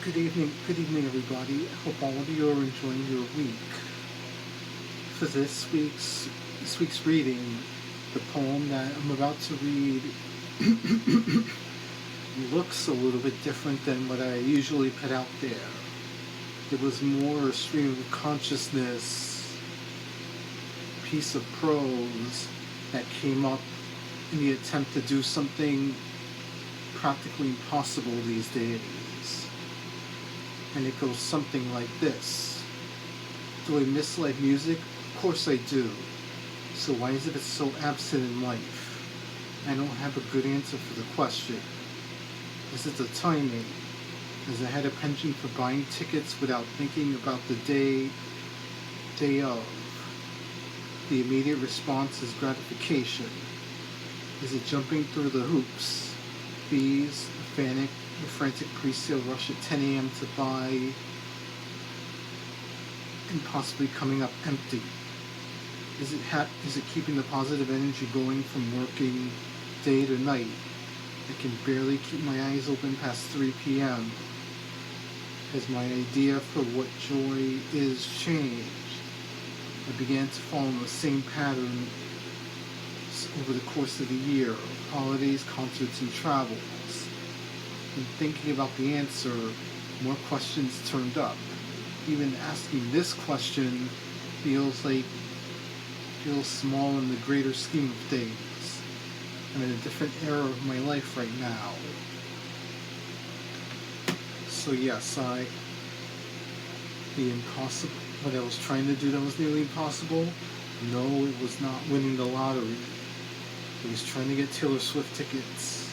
Good evening, everybody. I hope all of you are enjoying your week. For this week's reading, the poem that I'm about to read looks a little bit different than what I usually put out there. It was more a stream of consciousness piece of prose that came up in the attempt to do something practically impossible these days. And it goes something like this. Do I miss live music? Of course I do. So why is it so absent in life? I don't have a good answer for the question. Is it the timing? As I had a penchant for buying tickets without thinking about the day of. The immediate response is gratification. Is it jumping through the hoops? Fees, the frantic presale rush at 10 a.m. to buy and possibly coming up empty? Is it keeping the positive energy going from working day to night? I can barely keep my eyes open past 3 p.m. Has my idea for what joy is changed? I began to fall in the same pattern over the course of the year, holidays, concerts, and travels. And thinking about the answer, more questions turned up. Even asking this question feels small in the greater scheme of things. I'm in a different era of my life right now. So yes, what I was trying to do that was nearly impossible, no, it was not winning the lottery. I was trying to get Taylor Swift tickets.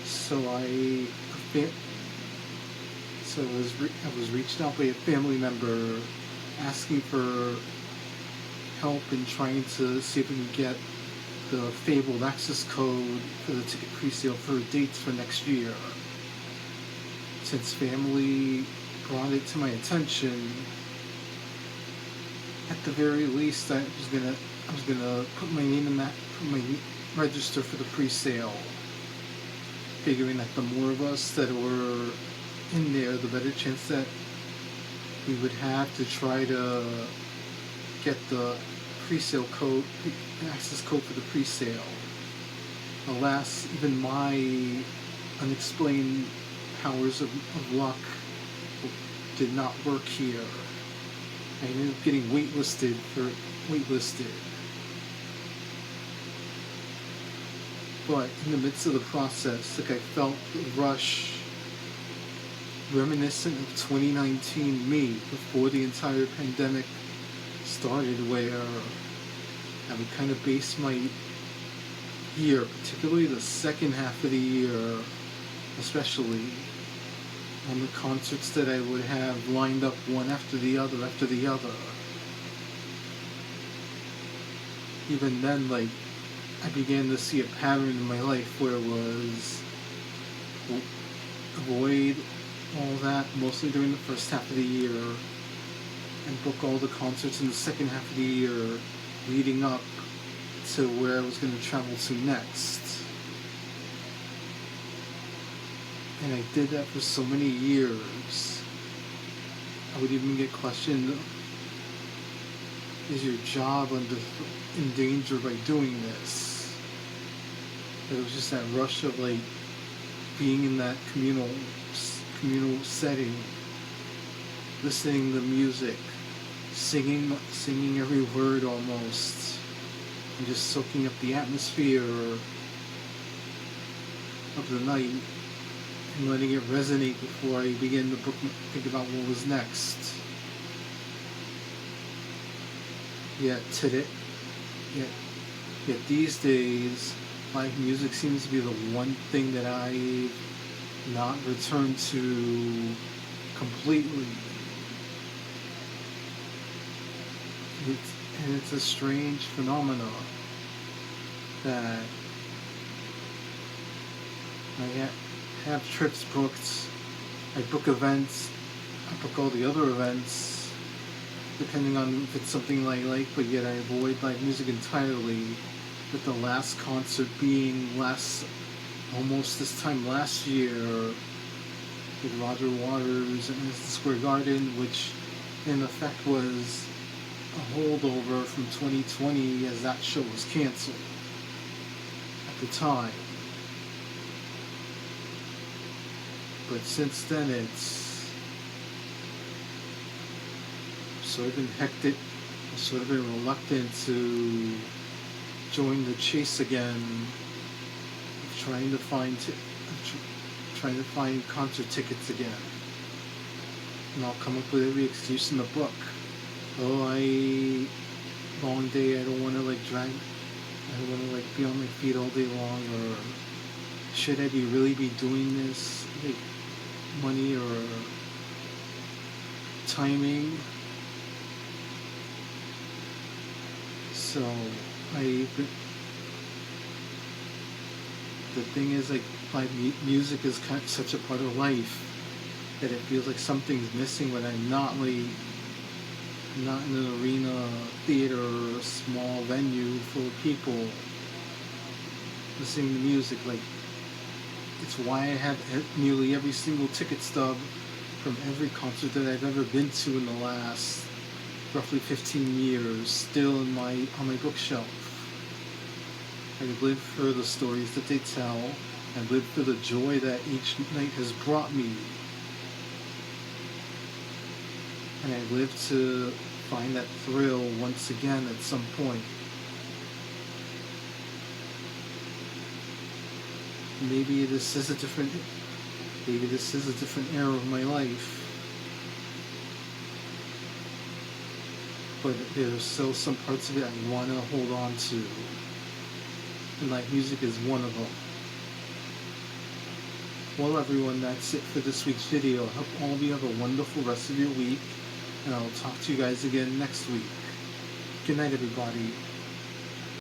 So I was reached out by a family member asking for help in trying to see if we can get the fabled access code for the ticket presale for dates for next year. Since family brought it to my attention, at the very least, I was gonna put my name in that, register for the presale, figuring that the more of us that were in there, the better chance that we would have to try to get the presale code, the access code for the presale. Alas, even my unexplained powers of luck did not work here. I ended up getting waitlisted. But in the midst of the process, I felt the rush reminiscent of 2019 me before the entire pandemic started, where I would kind of base my year, particularly the second half of the year, especially on the concerts that I would have lined up one after the other. Even then, I began to see a pattern in my life where it was avoid all that, mostly during the first half of the year, and book all the concerts in the second half of the year leading up to where I was going to travel to next. And I did that for so many years. I would even get questioned, is your job in danger by doing this? It was just that rush of being in that communal setting, listening to music, singing every word almost, and just soaking up the atmosphere of the night and letting it resonate before I begin to think about what was next. Yet these days, live music seems to be the one thing that I've not returned to completely. It's a strange phenomenon that I have trips booked, I book events, I book all the other events, depending on if it's something I like, but yet I avoid live music entirely, with the last concert being last almost this time last year with Roger Waters and Madison Square Garden, which in effect was a holdover from 2020 as that show was canceled at the time. But since then it's sort of been hectic, sort of been reluctant to join the chase again, trying to find concert tickets again. And I'll come up with every excuse in the book. Oh, long day, I don't want to I don't want to be on my feet all day long, or should I really be doing this? Money or timing. So the thing is, music is such a part of life that it feels like something's missing when I'm not in an arena, theater, or a small venue full of people listening to music. It's why I have nearly every single ticket stub from every concert that I've ever been to in the last roughly 15 years still on my bookshelf. I live for the stories that they tell. I live for the joy that each night has brought me. And I live to find that thrill once again at some point. Maybe this is a different era of my life. But there's still some parts of it I want to hold on to. And live music is one of them. Well, everyone, that's it for this week's video. I hope all of you have a wonderful rest of your week. And I'll talk to you guys again next week. Good night, everybody.